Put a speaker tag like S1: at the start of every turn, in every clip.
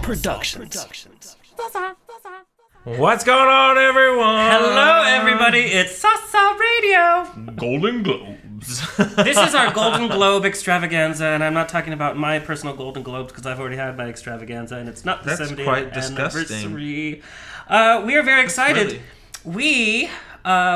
S1: Productions.
S2: What's going on, everyone?
S3: Hello, everybody. It's Sasa Radio.
S2: Golden Globes.
S3: This is our Golden Globe extravaganza, and I'm not talking about my personal Golden Globes because I've already had my extravaganza, and it's not the
S2: That's
S3: 70th
S2: quite disgusting.
S3: anniversary. We are very excited.
S2: Really?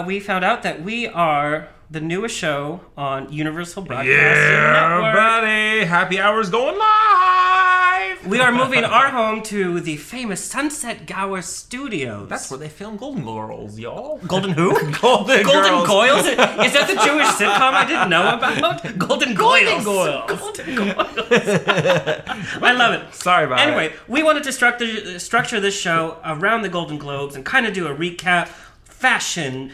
S3: We found out that we are the newest show on Universal Broadcasting
S2: Yeah,
S3: Network.
S2: buddy. Happy hour's going live.
S3: We are moving our home to the famous Sunset Gower Studios.
S2: That's where they film Golden Girls, y'all.
S3: Golden who?
S2: Golden Girls.
S3: Goyles? Is that the Jewish sitcom I didn't know about? Golden Goyles. Golden Goyles. I love it.
S2: Sorry about it.
S3: Anyway, we wanted to structure this show around the Golden Globes and kind of do a recap, fashion,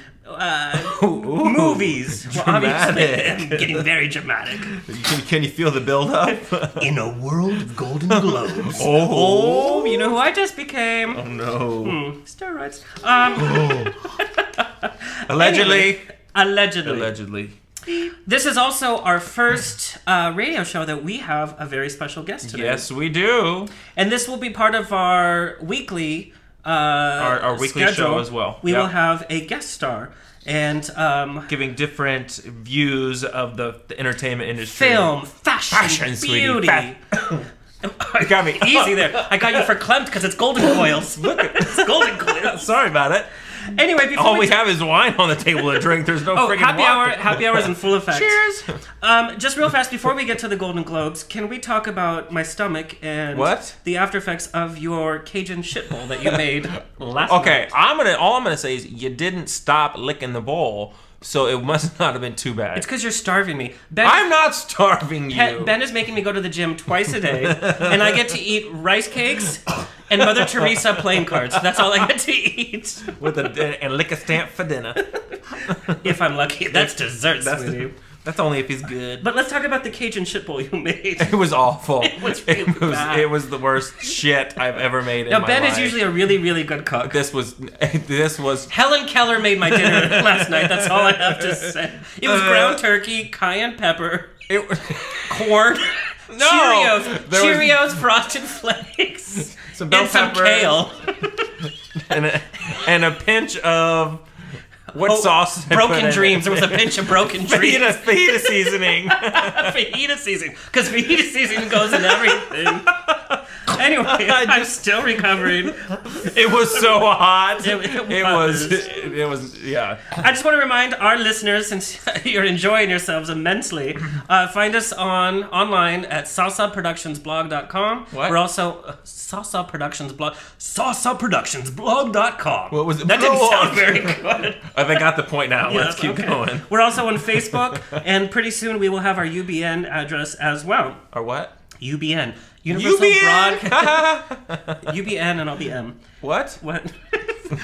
S3: movies. Well, obviously,
S2: Dramatic.
S3: getting very dramatic.
S2: Can you feel the build-up?
S3: In a world of Golden Globes.
S2: Oh.
S3: You know who I just became?
S2: Oh, no.
S3: Steroids.
S2: Allegedly.
S3: Allegedly.
S2: Allegedly.
S3: This is also our first radio show that we have a very special guest today.
S2: Yes, we do.
S3: And this will be part of our weekly
S2: Our weekly
S3: schedule.
S2: show as well.
S3: We
S2: Yep.
S3: will have a guest star. And
S2: Giving different views of the entertainment industry.
S3: film, fashion,
S2: sweetie.
S3: beauty.
S2: You got me.
S3: Easy there. I got you for Clempt because it's Golden Coils. Look, it's Golden Coils.
S2: Sorry about it.
S3: Anyway, before
S2: All we have is wine on the table to drink. There's no friggin'
S3: happy hour!
S2: water.
S3: Happy hour is in full effect.
S2: Cheers.
S3: Just real fast before we get to the Golden Globes, can we talk about my stomach and
S2: What?
S3: the after effects of your Cajun shit bowl that you made last
S2: Okay,
S3: night?
S2: all I'm gonna say is you didn't stop licking the bowl, so it must not have been too bad.
S3: It's because you're starving me. Ben,
S2: I'm not starving you.
S3: Ben is making me go to the gym twice a day, and I get to eat rice cakes and Mother Teresa playing cards. That's all I get to eat.
S2: and lick a stamp for dinner.
S3: If I'm lucky. That's dessert, sweetie.
S2: That's only if he's good.
S3: But let's talk about the Cajun shit bowl you made.
S2: It was awful.
S3: It was really bad.
S2: It was the worst shit I've ever made in
S3: Now,
S2: my
S3: Ben
S2: life.
S3: is usually a really, really good cook.
S2: This was.
S3: Helen Keller made my dinner last night. That's all I have to say. It was ground turkey, cayenne pepper, corn,
S2: No!
S3: Cheerios, Frosted Flakes,
S2: Some bell
S3: and some
S2: peppers.
S3: kale.
S2: and a pinch of what sauce? did I put in
S3: Broken
S2: it?
S3: Dreams. There was a pinch of Broken Dreams.
S2: Fajita seasoning.
S3: Fajita seasoning. Because fajita seasoning goes in everything. Anyway, I'm still recovering.
S2: It was so hot.
S3: It
S2: was. Yeah.
S3: I just want to remind our listeners, since you're enjoying yourselves immensely, find us online at salsaproductionsblog.com.
S2: What?
S3: We're also salsaproductionsblog.com.
S2: What was it?
S3: That didn't
S2: Go
S3: sound
S2: on.
S3: very good.
S2: I think I got the point now. Let's keep
S3: Okay.
S2: going.
S3: We're also on Facebook, and pretty soon we will have our UBN address as well.
S2: Or what?
S3: UBN. Universal
S2: UBN.
S3: UBN and I'll be M.
S2: What?
S3: What?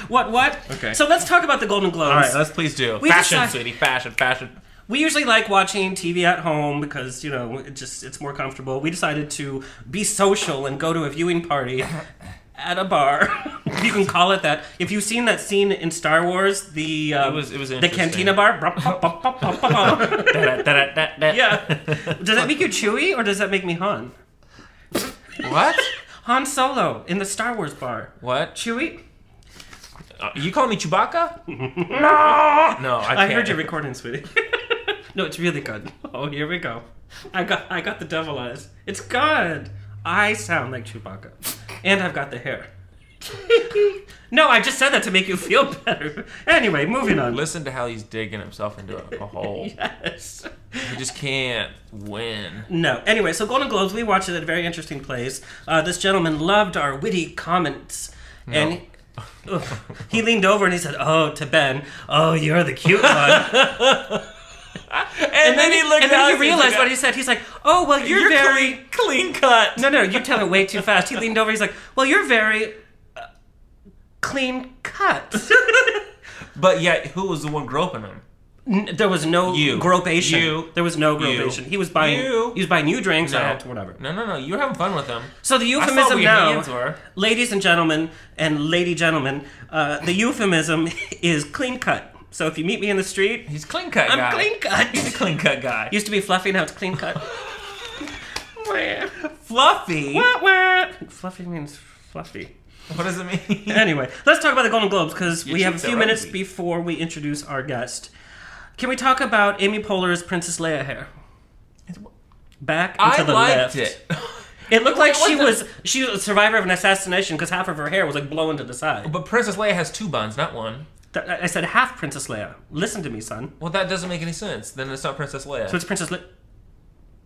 S3: What?
S2: Okay.
S3: So let's talk about the Golden Globes.
S2: All right, let's please do.
S3: We
S2: Fashion,
S3: decide-
S2: sweetie. Fashion.
S3: We usually like watching TV at home because, you know, it's more comfortable. We decided to be social and go to a viewing party at a bar. You can call it that. If you've seen that scene in Star Wars, the
S2: It was
S3: the
S2: interesting.
S3: cantina bar. Yeah. Does that make you Chewie or does that make me Han?
S2: What?
S3: Han Solo in the Star Wars bar.
S2: What?
S3: Chewie?
S2: You calling me Chewbacca? No, I can't.
S3: I heard you recording, sweetie. No, it's really good. Oh, here we go. I got the devil eyes. It's good. I sound like Chewbacca. And I've got the hair. No, I just said that to make you feel better. Anyway, moving on.
S2: Listen to how he's digging himself into a hole.
S3: Yes.
S2: He just can't win.
S3: No. Anyway, so Golden Globes, we watched it at a very interesting place. This gentleman loved our witty comments. And he leaned over and he said, "Oh, to Ben, oh, you're the cute one."
S2: And then he looked
S3: and
S2: at
S3: then
S2: us
S3: he
S2: and
S3: realized
S2: said,
S3: what he said. He's like, "Oh, well, you're very
S2: clean cut.
S3: No, you tell it way too fast." He leaned over. He's like, "Well, you're very clean cut."
S2: But yet, who was the one groping him?
S3: There was no
S2: You.
S3: gropation.
S2: You.
S3: There was no
S2: You.
S3: gropation. He was buying.
S2: You.
S3: He was buying you drinks.
S2: No.
S3: I had to whatever.
S2: No. You were having fun with him.
S3: So the
S2: I saw
S3: euphemism
S2: where your
S3: now,
S2: hands were.
S3: ladies and gentlemen, and lady gentlemen, the euphemism is clean cut. So if you meet me in the street,
S2: He's clean cut guy.
S3: I'm clean cut.
S2: He's a clean cut guy.
S3: Used to be fluffy, now it's clean cut.
S2: Fluffy?
S3: What? Fluffy means fluffy.
S2: What does it mean?
S3: Anyway, let's talk about the Golden Globes because
S2: You
S3: we have a
S2: cheats
S3: few
S2: are
S3: minutes
S2: ugly.
S3: before we introduce our guest. Can we talk about Amy Poehler's Princess Leia hair? Back and to
S2: I
S3: the
S2: liked
S3: left.
S2: it.
S3: It looked like
S2: What
S3: she was a survivor of an assassination because half of her hair was like blown to the side.
S2: But Princess Leia has 2 buns, not 1.
S3: I said half Princess Leia. Listen to me, son.
S2: Well, that doesn't make any sense. Then it's not Princess Leia.
S3: So it's Princess Leia.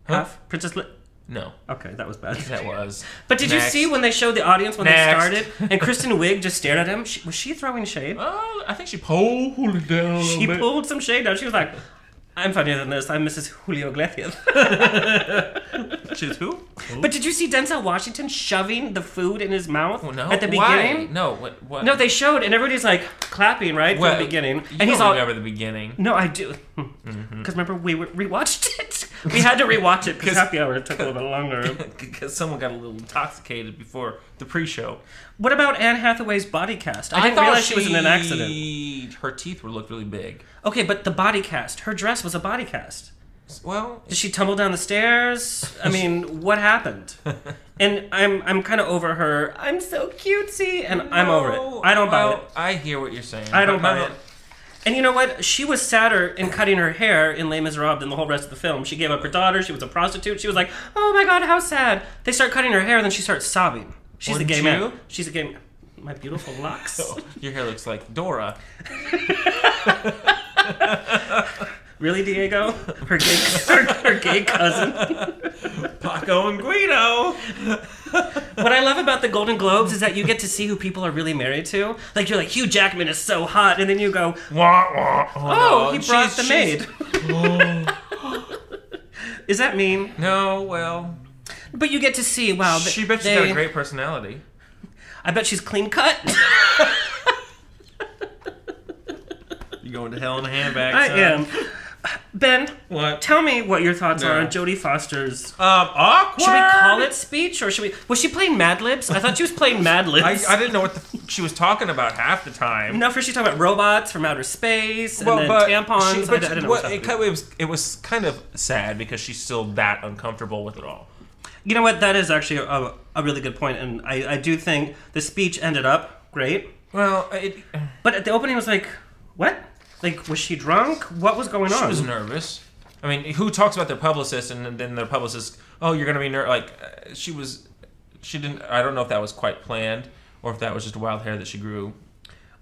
S2: Huh?
S3: Half Princess Leia.
S2: No,
S3: Okay, that was bad.
S2: that was.
S3: But did you
S2: Next.
S3: see when they showed the audience when
S2: Next.
S3: they started and Kristen Wiig just stared at him? Was she throwing shade?
S2: I think she pulled it down a
S3: She
S2: little bit.
S3: pulled some shade down. She was like, I'm funnier than this. I'm Mrs. Julio Iglesias.
S2: She's who?
S3: But did you see Denzel Washington shoving the food in his mouth
S2: No.
S3: at the
S2: Why?
S3: beginning?
S2: No. What?
S3: No, they showed, and everybody's like clapping, right,
S2: Well,
S3: from the beginning.
S2: You
S3: And he's
S2: don't
S3: all,
S2: remember the beginning.
S3: no, I do. Because remember, we rewatched it. We had to rewatch it because happy hour took a little bit longer.
S2: Because someone got a little intoxicated before the pre-show.
S3: What about Anne Hathaway's body cast? I didn't realize she was in an accident.
S2: Her teeth looked really big.
S3: Okay, but the body cast. Her dress was a body cast.
S2: Well,
S3: Did she tumble down the stairs? I mean, what happened? And I'm kind of over her. I'm so cutesy, and I'm over it. I don't buy it.
S2: I hear what you're saying.
S3: I don't
S2: but
S3: buy it. And you know what? She was sadder in cutting her hair in Les Miserables than the whole rest of the film. She gave up her daughter. She was a prostitute. She was like, oh my God, how sad. They start cutting her hair, and then she starts sobbing. She's a
S2: Wouldn't
S3: gay
S2: you?
S3: man. She's a gay man. My beautiful locks.
S2: Your hair looks like Dora.
S3: Really, Diego? Her gay cousin.
S2: Paco and Guido.
S3: What I love about the Golden Globes is that you get to see who people are really married to. Like, you're like, Hugh Jackman is so hot, and then you go,
S2: Wah, wah.
S3: oh,
S2: no.
S3: he brought the
S2: She's-
S3: maid. Is that mean?
S2: No, well,
S3: But you get to see, wow.
S2: she bet she's got a great personality.
S3: I bet she's clean cut.
S2: You going to hell in a handbag,
S3: I
S2: son.
S3: am. Ben,
S2: What?
S3: tell me what your thoughts are
S2: No.
S3: on Jodie Foster's.
S2: Awkward.
S3: Should we call it speech, or should we? Was she playing Mad Libs? I thought she was playing Mad Libs.
S2: I didn't know what she was talking about half the time.
S3: No, first she talked about robots from outer space, and
S2: Well,
S3: then
S2: but
S3: tampons.
S2: she-
S3: I
S2: but
S3: didn't know
S2: what-
S3: what
S2: it was kind of sad because she's still that uncomfortable with it all.
S3: You know what? That is actually a really good point, and I do think the speech ended up great.
S2: Well,
S3: But at the opening was like, what? Like, was she drunk? What was going on?
S2: she was nervous. I mean, who talks about their publicist and then their publicist? Oh, you're gonna be nervous. Like, she didn't. I don't know if that was quite planned or if that was just wild hair that she grew.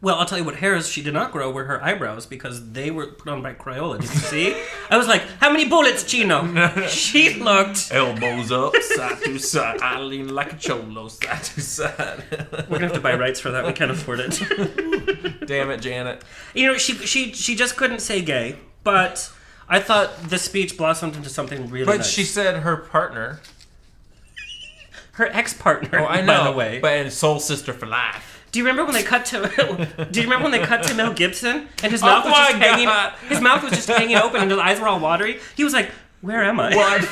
S3: Well, I'll tell you what hairs she did not grow were her eyebrows because they were put on by Crayola. Did you see? I was like, how many bullets, Chino? She looked...
S2: Elbows up, side to side. I lean like a cholo, side to side.
S3: We're going to have to buy rights for that. We can't afford it.
S2: Damn it, Janet.
S3: You know, she just couldn't say gay, but I thought the speech blossomed into something really
S2: But
S3: nice.
S2: she said her partner.
S3: Her ex-partner,
S2: Oh, I know.
S3: by the way.
S2: But and soul sister for life.
S3: Do you remember when they cut to? Do you remember when they cut to Mel Gibson and his mouth was
S2: my
S3: just hanging?
S2: God.
S3: His mouth was just hanging open and his eyes were all watery. He was like, "Where am I?"
S2: What?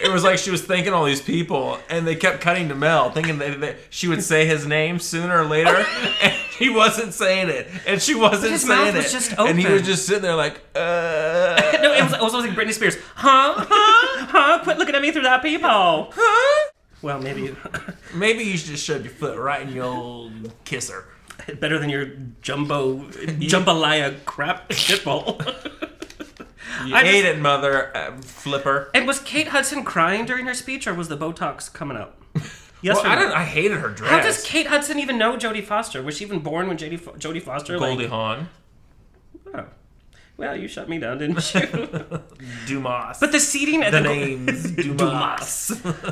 S2: It was like she was thanking all these people, and they kept cutting to Mel, thinking that she would say his name sooner or later, and he wasn't saying it, and she wasn't
S3: His
S2: saying
S3: mouth was
S2: it,
S3: just
S2: and he
S3: open.
S2: was just sitting there like,
S3: No, it was like Britney Spears. Huh? Quit looking at me through that peephole.
S2: huh?
S3: Well, maybe
S2: Maybe you should just shove your foot right in your old kisser.
S3: better than your jambalaya crap shitbowl.
S2: You ate it, mother flipper.
S3: And was Kate Hudson crying during her speech, or was the Botox coming out? Yes
S2: Well,
S3: or no?
S2: I hated her dress.
S3: How does Kate Hudson even know Jodie Foster? Was she even born when Jodie Foster?
S2: Goldie
S3: like,
S2: Hawn.
S3: oh. Well, you shut me down, didn't you?
S2: Dumas.
S3: But the seating at
S2: the
S3: the
S2: name's Dumas.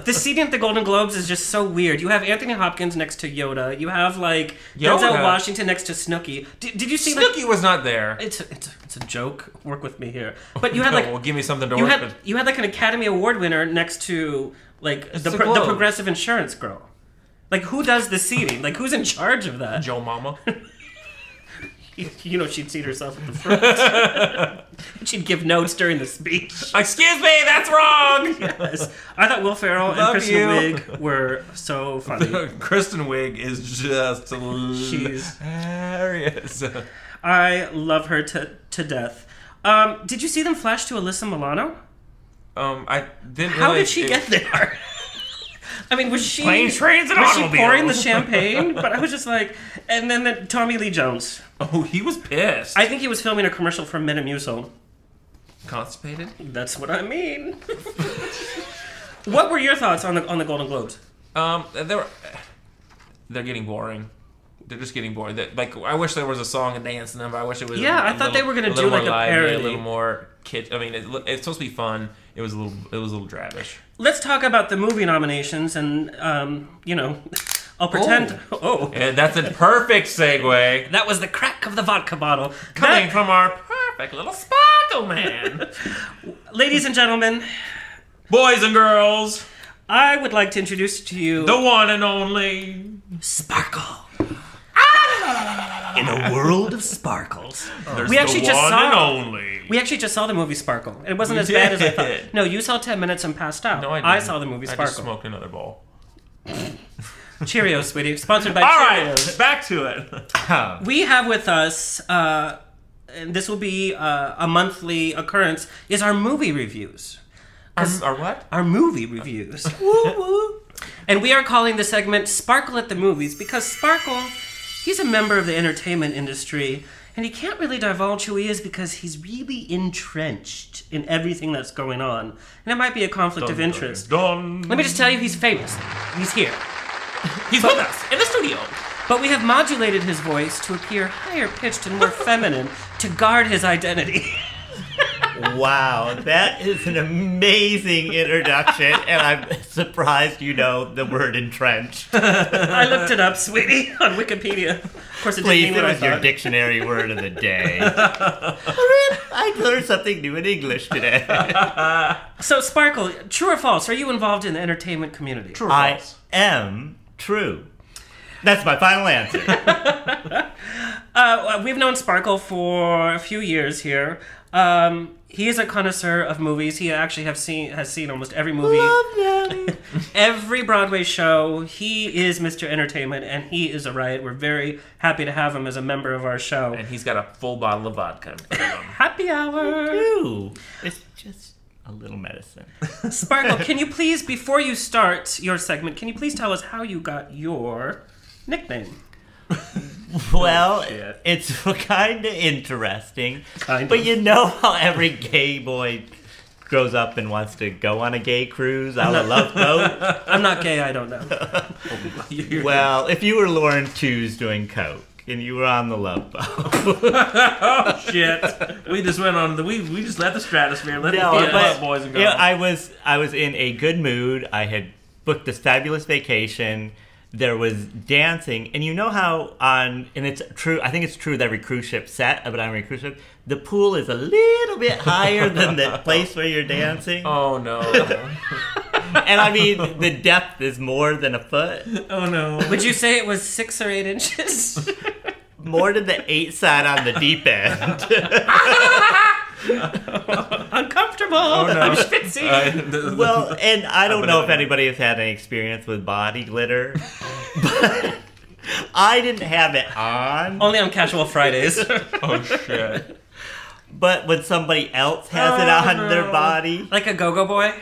S3: The seating at the Golden Globes is just so weird. You have Anthony Hopkins next to Yoda. You have like
S2: Yoda.
S3: Denzel Washington next to Snooki. Did you see?
S2: Snooki
S3: Like,
S2: was not there.
S3: it's a joke. Work with me here. But you had
S2: No,
S3: like
S2: well, give me something to
S3: you
S2: work
S3: had
S2: with.
S3: you had like an Academy Award winner next to like
S2: It's
S3: the
S2: the
S3: the
S2: Globes.
S3: Progressive Insurance girl. Like, who does the seating? Like, who's in charge of that?
S2: Joe Mama.
S3: You know, she'd seat herself at the front. She'd give notes during the speech.
S2: Excuse me, that's wrong.
S3: Yes. I thought Will Ferrell and
S2: Love
S3: Kristen
S2: you.
S3: Wiig were so funny.
S2: Kristen Wiig is just
S3: She's-
S2: hilarious.
S3: I love her to death. Did you see them flash to Alyssa Milano?
S2: I didn't.
S3: How did
S2: realize
S3: she
S2: it-
S3: get there? I mean, was she
S2: Planes, trains, and
S3: was she
S2: automobiles.
S3: pouring the champagne? But I was just like, and then Tommy Lee Jones.
S2: Oh, he was pissed.
S3: I think he was filming a commercial for Metamucil.
S2: Constipated?
S3: That's what I mean. What were your thoughts on the Golden Globes?
S2: They're getting boring. They're just getting boring. Like, I wish there was a song and dance number. I wish it was.
S3: I thought they were going to do like a parody,
S2: a little more kitsch. I mean, it's supposed to be fun. It was a little drabish.
S3: Let's talk about the movie nominations, and I'll pretend. Oh,
S2: yeah, that's a perfect segue.
S3: That was the crack of the vodka bottle
S2: Coming from our perfect little sparkle man.
S3: Ladies and gentlemen,
S2: boys and girls,
S3: I would like to introduce to you
S2: the one and only
S3: Sparkle. In a world of sparkles.
S2: There's
S3: We actually
S2: the
S3: just
S2: one
S3: saw-
S2: and only.
S3: We actually just saw the movie Sparkle. It wasn't
S2: We
S3: as bad as I
S2: did.
S3: thought. No, you saw 10 minutes and passed out.
S2: No, I didn't.
S3: I saw the movie
S2: I
S3: Sparkle.
S2: just smoked another bowl.
S3: Cheerios, sweetie. Sponsored by
S2: All
S3: Cheerios.
S2: right, back to it.
S3: We have with us, and this will be a monthly occurrence, is our movie reviews.
S2: Our what?
S3: Our movie reviews. Woo woo. And we are calling the segment Sparkle at the Movies because Sparkle, he's a member of the entertainment industry, and he can't really divulge who he is because he's really entrenched in everything that's going on. And it might be a conflict of interest. Let me just tell you, he's famous. He's here.
S2: He's with us in the studio.
S3: But we have modulated his voice to appear higher pitched and more feminine to guard his identity.
S1: Wow, that is an amazing introduction, and I'm surprised you know the word entrenched.
S3: I looked it up, sweetie, on Wikipedia. Of course, it didn't
S1: Please,
S3: mean
S1: it
S3: what I
S1: was your
S3: thought.
S1: dictionary word of the day. I learned something new in English today.
S3: So, Sparkle, true or false, are you involved in the entertainment community?
S2: True or
S1: I
S2: false?
S1: am true. That's my final answer.
S3: We've known Sparkle for a few years here. He is a connoisseur of movies. He actually has seen almost every movie, every Broadway show. He is Mr. Entertainment, and he is a riot. We're very happy to have him as a member of our show.
S2: And he's got a full bottle of vodka.
S3: Happy hour!
S1: Ooh, it's just a little medicine.
S3: Sparkle, can you please, before you start your segment, can you please tell us how you got your nickname?
S1: Well,
S2: shit.
S1: it's kind of interesting.
S3: Kind
S1: But
S3: of.
S1: you know how every gay boy grows up and wants to go on a gay cruise on a love boat?
S3: I'm not gay, I don't know.
S1: Well, if you were Lauren Tews doing coke and you were on the love boat.
S2: Oh shit! We just went on we just let the stratosphere let
S1: No,
S2: the
S1: but,
S2: boys and girls.
S1: yeah, I was in a good mood. I had booked this fabulous vacation. There was dancing, and you know how and it's true, I think it's true with every cruise ship set, but on every cruise ship, the pool is a little bit higher than the place where you're dancing.
S2: Oh no!
S1: And I mean, the depth is more than a foot.
S2: Oh no!
S3: Would you say it was 6 or 8 inches?
S1: More than the 8 side on the deep end.
S3: Uncomfortable!
S2: Oh no!
S3: I'm schwitzing.
S1: Well, and I don't know if anybody has had any experience with body glitter, but I didn't have it on.
S3: Only on casual Fridays.
S2: Oh shit!
S1: But when somebody else has it on their body,
S3: Like a go-go boy?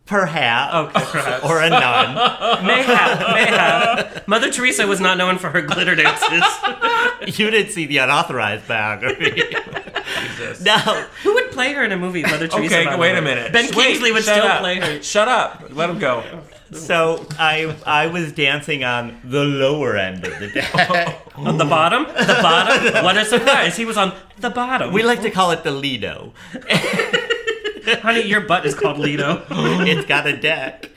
S1: perhaps,
S3: Okay, perhaps.
S1: or a nun,
S3: May have. Mother Teresa was not known for her glitter dances.
S1: you didn't see the unauthorized biography.
S2: Jesus.
S1: Now,
S3: Who would play her in a movie, Mother Teresa?
S2: Okay,
S3: by the
S2: wait
S3: way?
S2: a minute.
S3: Ben
S2: Wait,
S3: Kingsley would
S2: shut
S3: still
S2: up.
S3: play her.
S2: Shut up! Let him go.
S1: so I was dancing on the lower end of the deck.
S3: On the bottom? The bottom? What a surprise. He was on the bottom.
S1: We like to call it the Lido.
S3: Honey, your butt is called Lido.
S1: It's got a deck.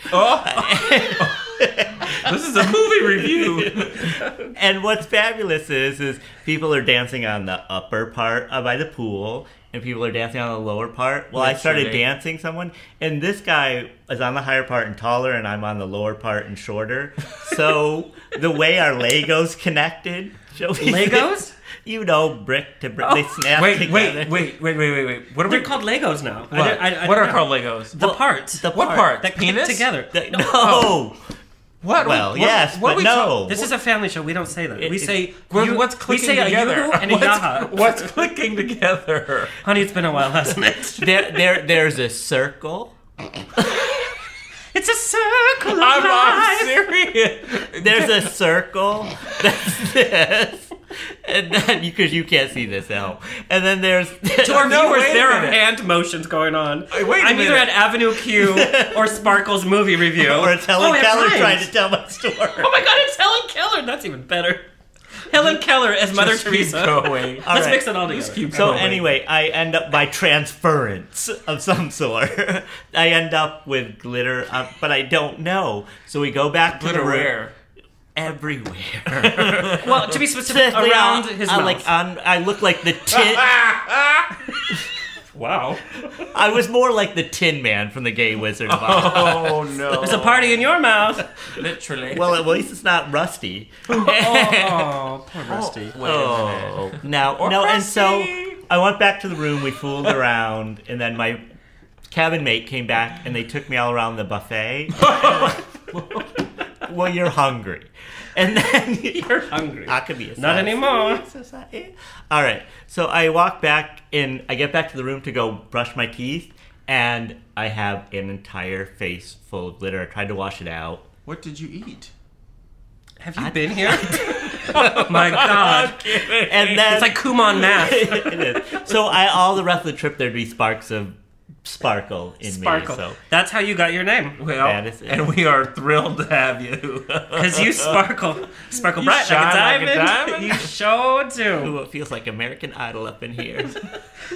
S2: This is a movie review.
S1: And what's fabulous is people are dancing on the upper part by the pool, and people are dancing on the lower part. Well, I started
S2: Yesterday.
S1: dancing someone, and this guy is on the higher part and taller, and I'm on the lower part and shorter. So the way our Legos connected, Joey,
S3: Legos?
S1: You know, brick to brick,
S3: Oh.
S1: they snap
S2: Wait,
S1: together.
S2: wait. What are
S3: They're
S2: we
S3: called Legos now.
S2: What,
S3: I
S2: what
S3: don't
S2: are
S3: know.
S2: called Legos?
S3: The parts.
S1: The
S2: What part?
S3: that click
S2: Penis?
S3: together.
S1: No.
S2: What?
S1: Well,
S2: what,
S1: yes,
S2: what
S1: but
S2: we
S1: no.
S3: This is a family show. We don't say that. We say
S2: What's
S3: we
S2: clicking
S3: say
S2: together?
S3: a yuhu and a yaha.
S2: What's clicking together?
S3: Honey, it's been a while, hasn't it?
S1: There's a circle.
S3: It's It's a circle of
S2: I'm
S3: life.
S2: serious.
S1: There's a circle. That's this. And then, because you can't see this at home. And then there's...
S3: To our
S2: No,
S3: viewers,
S2: wait a
S3: there are
S2: minute.
S3: hand motions going on.
S2: Wait a
S3: I'm either
S2: minute.
S3: at Avenue Q or Sparkle's movie review.
S1: Or it's Helen
S3: it
S1: Keller
S3: rhymes.
S1: trying to tell my story.
S3: Oh my god, it's Helen Keller. That's even better. Helen Keller as Mother
S2: Just keep
S3: Teresa.
S2: going.
S3: Let's
S1: All right.
S3: mix it all together.
S2: Just keep
S1: So
S2: going.
S1: anyway, I end up by transference of some sort. I end up with glitter, but I don't know. So we go back to
S2: Glitter
S1: the room.
S2: where?
S1: Everywhere.
S3: Well, to be specific,
S1: Specifically,
S3: around his mouth.
S1: I look like the tin.
S3: Wow.
S1: I was more like the Tin Man from the Gay Wizard of Oz.
S2: Oh no.
S3: There's a party in your mouth.
S2: Literally.
S1: Well, at least it's not rusty.
S3: Oh, poor Rusty.
S2: Wait a minute.
S1: Oh, now
S2: Or
S1: no, and so
S2: Rusty.
S1: I went back to the room. We fooled around, and then my cabin mate came back, and they took me all around the buffet. Well, you're hungry, and then
S3: You're hungry.
S1: I could be a
S3: Not anymore.
S1: All right, so I walk back in. I get back to the room to go brush my teeth, and I have an entire face full of glitter. I tried to wash it out.
S2: What did you eat?
S3: Have you been here? Oh my god.
S1: And then
S3: It's like Kumon math.
S1: it is. So all the rest of the trip there'd be sparks of sparkle in
S3: Sparkle.
S1: me. So
S3: That's how you got your name.
S2: Well,
S1: That is it.
S2: and we are thrilled to have you.
S3: Because you sparkle. Sparkle
S2: You
S3: bright
S2: shine
S3: like a
S2: like a
S3: diamond.
S2: diamond.
S3: You sure do.
S1: ooh, it feels like American Idol up in here.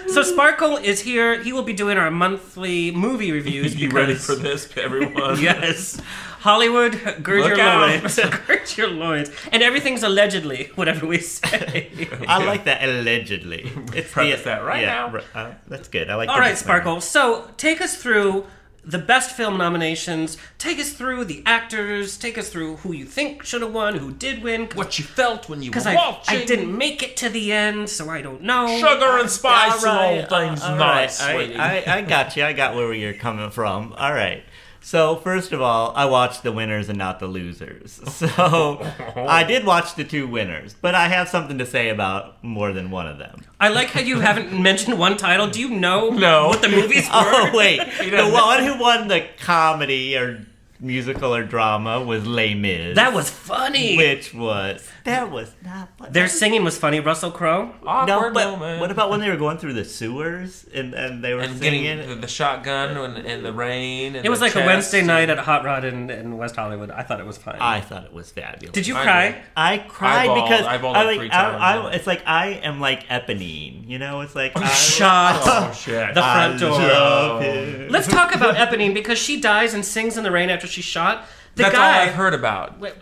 S3: So Sparkle is here. He will be doing our monthly movie reviews.
S2: You ready
S3: because-
S2: for this, everyone?
S3: Yes. Hollywood, gird
S2: Look
S3: your
S2: out.
S3: loins. Gird your loins. And everything's allegedly, whatever we say.
S1: I like that allegedly. It's
S2: Preface that right now.
S1: That's good. I like.
S3: All
S1: the
S3: right,
S1: disclaimer.
S3: Sparkle. So take us through the best film nominations. Take us through the actors. Take us through who you think should have won, who did win.
S2: What you felt when you were
S3: Because
S2: watching.
S3: I didn't make it to the end, so I don't know.
S2: Sugar and spice
S1: All right,
S2: and all things
S1: all
S2: nice,
S1: right.
S2: sweetie.
S1: I got you. I got where you're coming from. All right. So first of all, I watched the winners and not the losers. So I did watch the two winners, but I have something to say about more than one of them.
S3: I like how you haven't mentioned one title. Do you know
S2: No.
S3: what the movies were?
S1: Oh wait, the
S2: doesn't.
S1: one who won the comedy or musical or drama was Les Mis.
S3: That was funny.
S1: which was not funny.
S3: Their singing was funny. Russell Crowe.
S1: No,
S2: Awkward
S1: but
S2: moment.
S1: what about when they were going through the sewers and they were
S2: and
S1: singing?
S2: getting the shotgun and the rain? And
S3: It was
S2: the
S3: like a
S2: chest
S3: Wednesday
S2: and-
S3: night at Hot Rod in West Hollywood. I thought it was fine.
S1: I thought it was fabulous.
S3: Did you
S2: I
S3: cry?
S2: did.
S1: I cried
S2: bawled-
S1: because
S2: I bawled like
S1: like
S2: 3 times.
S1: it's like I am like Eponine, you know. It's like
S3: Shut
S2: Oh shit!
S3: the front door.
S1: love him.
S3: Let's talk about Eponine because she dies and sings in the rain after she's shot. The
S2: That's
S3: guy,
S2: all I've heard about.
S3: Wait,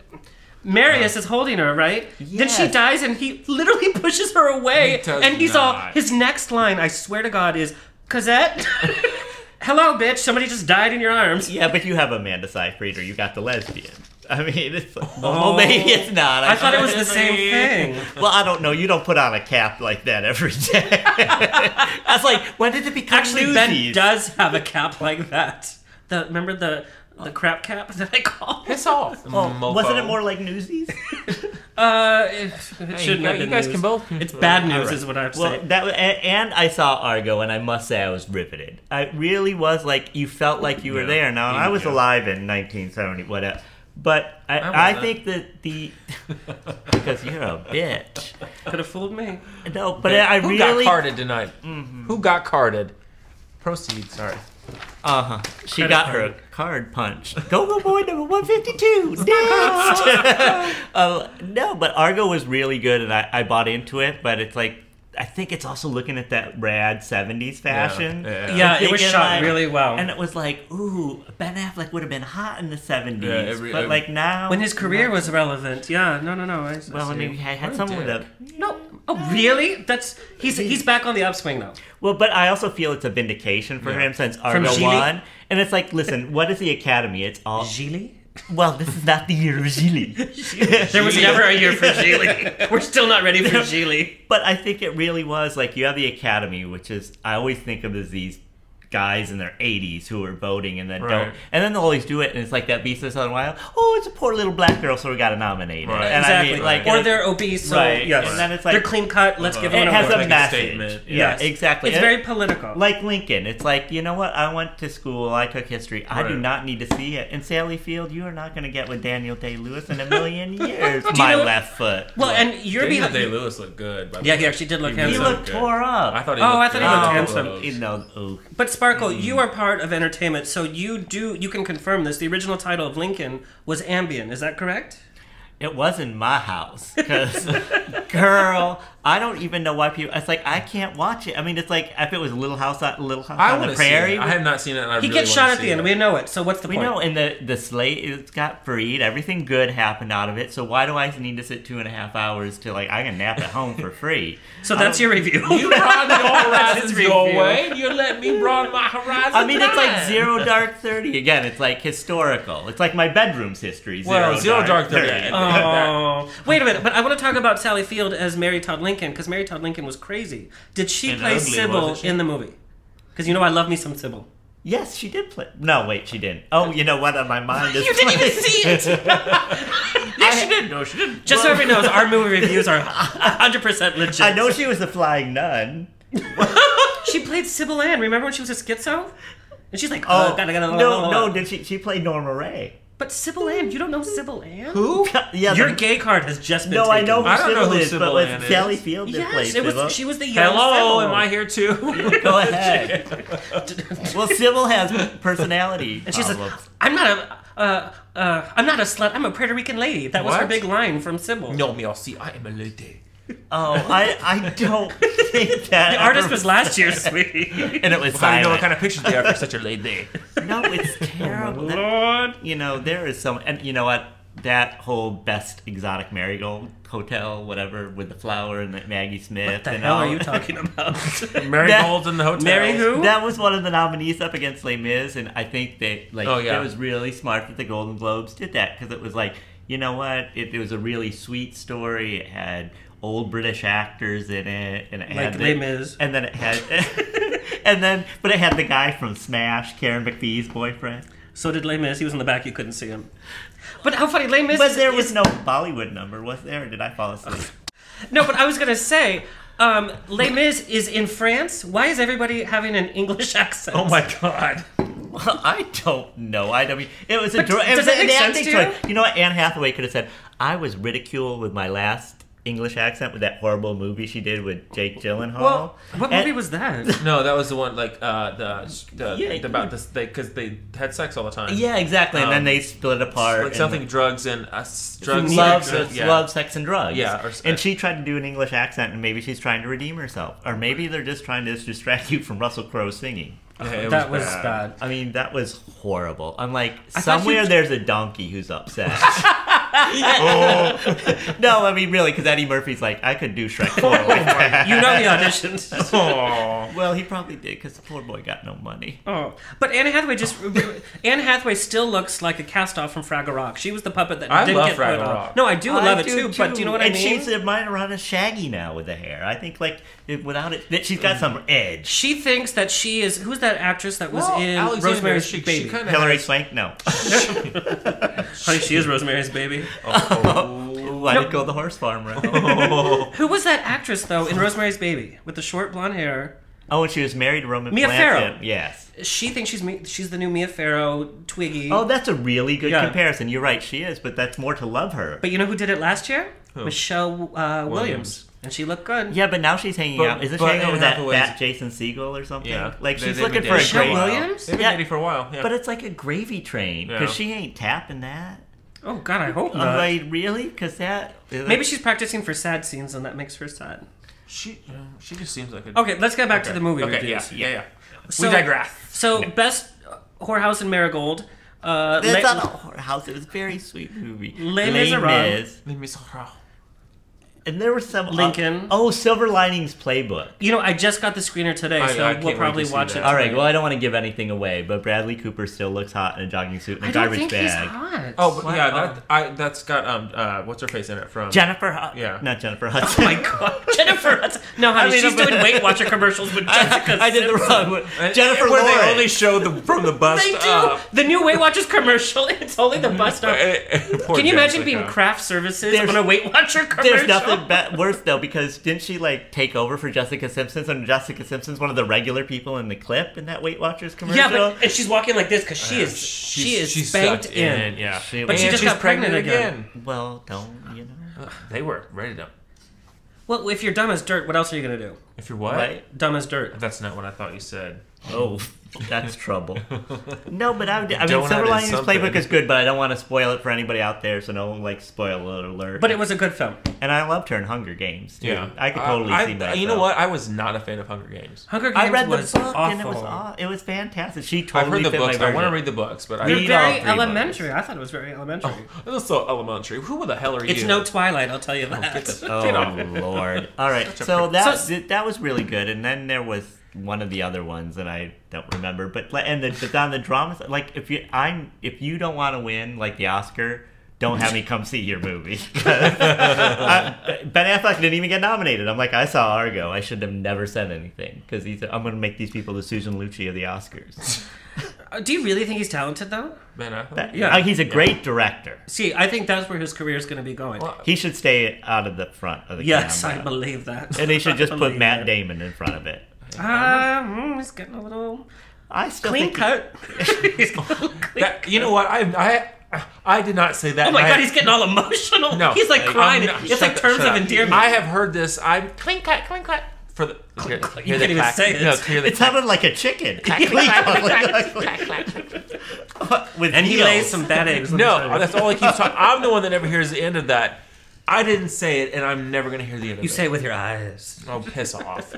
S3: Marius is holding her, right? Then she
S1: Yes.
S3: dies and he literally pushes her away.
S2: He does
S3: and he's
S2: not.
S3: all, his next line, I swear to God, is, Cosette? Hello, bitch, somebody just died in your arms.
S1: Yeah, but you have Amanda Seyfried, or you got the lesbian. I mean, it's well, maybe it's not.
S3: I thought it was the same thing.
S1: Well, I don't know. You don't put on a cap like that every day. I was like, when did it become
S3: Actually, Ben
S1: Newsies?
S3: does have a cap like that. Remember the crap cap that I call?
S2: Piss off.
S1: Oh,
S2: mofo.
S1: wasn't it more like Newsies?
S3: It
S2: Hey,
S3: shouldn't have
S2: you
S3: been
S2: guys
S3: news.
S2: can both.
S3: It's bad news,
S1: All right.
S3: is what I have to
S1: Well,
S3: say.
S1: and I saw Argo, and I must say I was riveted. I really was like, you felt like you were
S2: Yeah,
S1: there. Now,
S2: me
S1: I was
S2: too.
S1: alive in 1970, whatever. But I
S2: wasn't.
S1: think that because you're a bitch.
S3: Could have fooled me.
S1: No, but I
S2: Who
S1: really.
S2: got carded tonight? Who got carded? Proceed. Sorry.
S1: She
S3: Credit
S1: got her card punched. Go boy number 152. Next. No, but Argo was really good, and I bought into it. But it's like I think it's also looking at that rad 70s fashion.
S2: Yeah.
S3: Yeah,
S1: And
S3: it was
S1: thinking,
S3: shot
S1: like-
S3: really well.
S1: And it was like, ooh, Ben Affleck would have been hot in the 70s.
S2: Yeah,
S1: but like now.
S3: When his career was relevant. Yeah, no.
S1: Well, I mean, I had
S2: What a
S1: someone with a.
S2: dick.
S3: No. Oh, really? He's back on the upswing now.
S1: Well, but I also feel it's a vindication for
S2: Yeah.
S1: him since Argo
S3: Gigli?
S1: won. And it's like, listen, what is the Academy? It's all.
S3: Gigli?
S1: Well, this is not the year of Gigli.
S3: There was never a year for Gigli. We're still not ready for Gigli.
S1: But I think it really was like you have the Academy, which is I always think of as these guys in their 80s who are voting and then
S2: Right.
S1: don't. And then they'll always do it, and it's like that Beast of the Southern Wild. Oh, it's a poor little black girl, so we got to nominate her.
S2: Right.
S1: And
S3: Exactly.
S1: I mean, like,
S3: or they're obese, so
S1: right.
S3: yes.
S1: And then it's like
S3: they're clean cut. Let's give them
S1: it
S3: an
S1: has
S3: award.
S1: a
S2: Make a
S1: message.
S2: statement.
S1: Yeah,
S3: Yes.
S1: exactly.
S3: It's
S1: And
S3: very political.
S1: like Lincoln. It's like, you know what? I went to school. I took history. I do
S2: Right.
S1: not need to see it. And Sally Field, you are not going to get with Daniel Day-Lewis in a million years.
S3: you
S1: My
S3: know-
S1: left foot.
S3: well, and you're
S2: Daniel
S3: behind.
S2: Day-Lewis looked good. By the
S3: Yeah,
S2: way.
S3: he actually did look
S2: He
S1: He
S3: handsome.
S2: looked
S1: looked
S2: good.
S1: tore up.
S2: I thought he
S3: Oh,
S2: looked
S3: I thought he
S2: good.
S3: looked
S2: Oh,
S3: handsome.
S2: those.
S1: You know, ooh.
S3: But Sparkle, you are part of entertainment, so you can confirm this. The original title of Lincoln was Ambien. Is that correct?
S1: It was in my house. Because, girl, I don't even know why people. It's like, I can't watch it. I mean, it's like if it was Little House
S2: I
S1: on the
S2: want to see
S1: Prairie.
S2: it. I have not seen it. And I
S3: He
S2: really
S3: gets
S2: wanna
S3: shot at
S2: see
S3: the end.
S2: it.
S3: We know it. So what's the
S1: We
S3: point?
S1: know, and the slate it's got freed. Everything good happened out of it. So why do I need to sit 2.5 hours to like I can nap at home for free?
S3: So that's your review.
S2: You brought your
S3: That's
S2: horizons
S3: his
S2: your
S3: review.
S2: way. and You let me broaden my horizons.
S1: I mean, it's like
S2: mine.
S1: Zero Dark 30 again. It's like historical. It's like my bedroom's history.
S2: Well, Zero Dark 30.
S3: Oh, wait a minute! But I want to talk about Sally Field as Mary Todd Lincoln because Mary Todd Lincoln was crazy. Did she
S2: And
S3: play
S2: ugly,
S3: Sybil
S2: wasn't she?
S3: in the movie? Because you know I love me some Sybil.
S1: Yes, she did play. No, wait, she didn't. Oh, you know what? My mind is.
S3: You didn't even see it.
S2: Yes, she did. No, she didn't.
S3: Just so everybody knows, our movie reviews are 100% legit.
S1: I know she was the flying nun.
S3: She played Sybil Ann. Remember when she was a schizo? And she's like,
S1: Oh,
S3: gotta.
S1: no, did she played Norma Ray?
S3: But Sybil Ann, you don't know Sybil Ann?
S2: Who?
S1: Yeah,
S3: Your
S1: the-
S3: gay card has just been
S1: No,
S3: taken.
S1: I know who
S2: I don't know
S1: Sybil
S2: who
S1: is,
S2: Sybil
S1: but
S2: Ann
S1: with
S2: is.
S1: Sally Field did play
S3: Yes, it
S1: Sybil.
S3: was. She was the young
S2: Hello,
S3: Sybil.
S2: am I here too?
S1: Go ahead. Well, Sybil has personality
S3: And she's like,
S1: problems.
S3: I'm not a slut. I'm a Puerto Rican lady. That was her
S2: What?
S3: big line from Sybil.
S2: No, me, I'll see. I am a lady.
S1: Oh, I don't think that.
S3: The artist
S1: ever-
S3: was last year, sweetie.
S1: and it was
S2: How do you know what
S1: silent.
S2: kind of pictures they are for such a lady?
S1: No, it's terrible. That-
S3: Lord.
S1: you know, there is some, and you know what? That whole best exotic marigold hotel, whatever, with the flower and the Maggie Smith.
S3: What the
S1: and
S3: hell
S1: all.
S3: are you talking about?
S2: Marigolds in the hotel.
S3: Mary who?
S1: That was one of the nominees up against Les Mis, and I think they
S2: Oh, yeah.
S1: it was really smart that the Golden Globes did that because it was like, you know what? It was a really sweet story. It had old British actors in it, and it
S3: Like
S1: had
S3: Les Mis.
S1: and then it had, but it had the guy from Smash, Karen McPhee's boyfriend.
S3: So did Les Mis. He was in the back. You couldn't see him. But how funny, Les Mis.
S1: But there was
S3: is-
S1: no Bollywood number, was there? Or did I fall asleep?
S3: No, but I was gonna say, Les Mis is in France. Why is everybody having an English accent?
S2: Oh my god.
S1: Well, I don't know. I mean, it was a
S3: But
S1: it
S3: does
S1: was
S3: that
S1: an
S3: make sense
S1: acting
S3: to you?
S1: choice. You know what? Anne Hathaway could have said, "I was ridiculed with my last English accent with that horrible movie she did with Jake Gyllenhaal."
S3: Well, what
S1: And-
S3: movie was that?
S2: No, that was the one like
S1: Yeah,
S2: about this because they had sex all the time.
S1: Yeah, exactly. And then
S2: Um,
S1: they split apart.
S2: like
S1: and
S2: something drugs and drugs.
S1: Love,
S2: sex, yeah.
S1: love, sex, and drugs.
S2: Yeah,
S1: and she tried to do an English accent, and maybe she's trying to redeem herself, or maybe they're just trying to distract you from Russell Crowe singing.
S2: Yeah, it
S3: That was bad.
S1: I mean, that was horrible. I'm like,
S3: thought
S1: somewhere
S3: you-
S1: there's a donkey who's upset. No, I mean, really, because Eddie Murphy's like, I could do Shrek 4 with that.
S3: You know the auditions.
S2: Aw.
S1: Well, he probably did, because the poor boy got no money.
S3: Oh, but Anne Hathaway still looks like a cast off from Fraggle Rock. She was the puppet that
S2: I
S3: didn't
S2: love
S3: get put
S2: Fraggle
S3: on.
S2: Rock.
S3: No, I do love it
S1: do
S3: too. But do you know what I
S1: and
S3: mean?
S1: she's mine around as Shaggy now with the hair. I think, like, without it, that she's got some edge.
S3: She thinks that she is. Who's that actress that was
S2: Well,
S3: in
S2: Alexander,
S3: Rosemary's
S2: she
S3: Baby?
S2: kinda
S1: Hillary
S2: has-
S1: Swank? No.
S3: Honey, she is Rosemary's Baby.
S1: Why did go the horse farm route?
S3: Who was that actress though in Rosemary's Baby with the short blonde hair?
S1: Oh, and she was married to Roman
S3: Mia
S1: Polanski.
S3: Farrow.
S1: Yes.
S3: She thinks she's the new Mia Farrow, Twiggy.
S1: Oh, that's a really good
S3: Yeah.
S1: comparison. You're right, she is, but that's more to love her.
S3: But you know who did it last year?
S2: Who?
S3: Michelle Williams, and she looked good.
S1: Yeah, but now she's hanging
S2: But-
S1: out. Isn't she
S2: but
S1: hanging out with
S2: Anne
S1: that
S2: Hathaway's-
S1: fat Jason Segel or something?
S2: Yeah.
S1: Like,
S2: They-
S1: she's
S2: they've
S1: looking
S2: been
S1: for a
S2: dating
S3: Michelle
S1: great...
S3: Williams?
S2: They've been
S1: Yeah.
S2: dating for a while. Yeah.
S1: But it's like a gravy train, because
S2: Yeah.
S1: she ain't tapping that.
S3: Oh God, I hope
S1: I'm
S3: not.
S1: like, really? Because that...
S3: Maybe she's practicing for sad scenes, and that makes her sad.
S2: she just seems like a.
S3: Okay, let's get back to the movie
S2: Okay,
S3: reviews.
S2: yeah.
S3: So-
S2: we digress.
S3: So, best whorehouse in Marigold.
S1: That's not a whorehouse. It was a very sweet movie.
S3: Les Miserables.
S1: Mis.
S2: Les Miserables.
S1: And there was some
S3: Lincoln.
S1: Silver Linings Playbook.
S3: You know, I just got the screener today,
S2: I
S3: so
S2: can't
S3: we'll
S2: wait
S3: probably
S2: to see
S3: watch
S2: that.
S3: it.
S1: All right,
S3: tonight.
S1: well, I don't want to give anything away, but Bradley Cooper still looks hot in a jogging suit and a
S3: I don't
S1: garbage
S3: think
S1: bag.
S3: he's hot.
S2: Oh, but yeah, that's got what's her face in it from
S1: Jennifer,
S2: Yeah.
S1: not Jennifer Hudson.
S3: Oh my god, Jennifer Hudson. No, honey, she's doing Weight Watcher commercials with Jessica
S1: I did the
S3: Simpson.
S1: wrong one. Jennifer
S2: where
S1: Lawrence.
S2: they only show from the bust
S3: They do.
S2: up.
S3: The new Weight Watchers commercial. It's only the bust up.
S2: Poor
S3: Can you imagine
S2: Jessica.
S3: being craft services
S1: There's-
S3: on a Weight Watcher commercial?
S1: There's nothing worse though, because didn't she like take over for Jessica Simpson? And Jessica Simpson's one of the regular people in the clip in that Weight Watchers commercial.
S3: Yeah, but and she's walking like this because she's
S2: she's
S3: spanked
S2: sucked
S3: in.
S2: Yeah,
S1: But
S3: she
S2: And
S3: just
S2: she's
S3: got pregnant again.
S1: Well, don't you know?
S2: They were ready to.
S3: Well, if you're dumb as dirt, what else are you gonna do?
S2: If you're what?
S1: Right?
S3: Dumb as dirt.
S2: That's not what I thought you said.
S1: Oh, that's trouble. No, but I mean,
S2: Donut
S1: Silver
S2: is
S1: Linings
S2: something.
S1: Playbook is good, but I don't want to spoil it for anybody out there, so no like spoiler alert.
S3: But it was a good film.
S1: And I loved her in Hunger Games too.
S2: Yeah,
S1: I could totally see that.
S2: You know what? I was not a fan of Hunger Games.
S3: Hunger Games
S1: I read the
S3: was
S1: book
S3: awful.
S1: and it was fantastic. She
S2: I've
S1: totally
S2: heard the
S1: fit
S2: books.
S1: my
S2: I want to
S1: version.
S2: read the books, but
S3: They're
S1: Read
S3: very
S1: all three
S3: elementary. I thought it was very elementary.
S2: That's so elementary. Who the hell are you?
S3: It's no Twilight, I'll tell you that.
S1: Oh Lord! All right,
S2: Such a
S1: so
S2: prick.
S1: that was really good, and then there was one of the other ones that I don't remember, but on the drama, like if you don't want to win like the Oscar, don't have me come see your movie. Ben Affleck didn't even get nominated. I'm like, I saw Argo. I should have never said anything because he said I'm going to make these people the Susan Lucci of the Oscars.
S3: Do you really think he's talented, though?
S2: Ben Affleck.
S3: Yeah.
S1: He's a great director.
S3: See, I think that's where his career is going to be going.
S2: Well,
S1: He should stay out of the front of the
S3: Yes,
S1: camera.
S3: I believe that.
S1: And they should just
S3: I
S1: put
S3: believe
S1: Matt
S3: that.
S1: Damon in front of it.
S3: He's getting a little
S1: I still
S3: clean
S1: think
S3: cut. He's getting a little clean cut.
S2: you know what? I did not say that.
S3: Oh my
S2: and
S3: god,
S2: I-
S3: he's getting all emotional.
S2: No,
S3: He's like crying.
S2: I'm not-
S3: It's like terms
S2: shut
S3: of
S2: up.
S3: endearment.
S2: I have heard this. I'm clean cut for the. Hear
S3: You
S2: the
S3: can't even
S2: clack.
S3: say it.
S2: No, hear the
S1: it
S2: clack.
S1: sounded like a chicken. With
S3: and he
S1: heels.
S3: lays some bad eggs. let me tell
S2: No,
S3: you.
S2: that's all he keeps talking. I'm the one that never hears the end of that. I didn't say it, and I'm never going to hear the end of
S3: You
S2: it.
S3: say it with your eyes.
S2: Oh, piss off.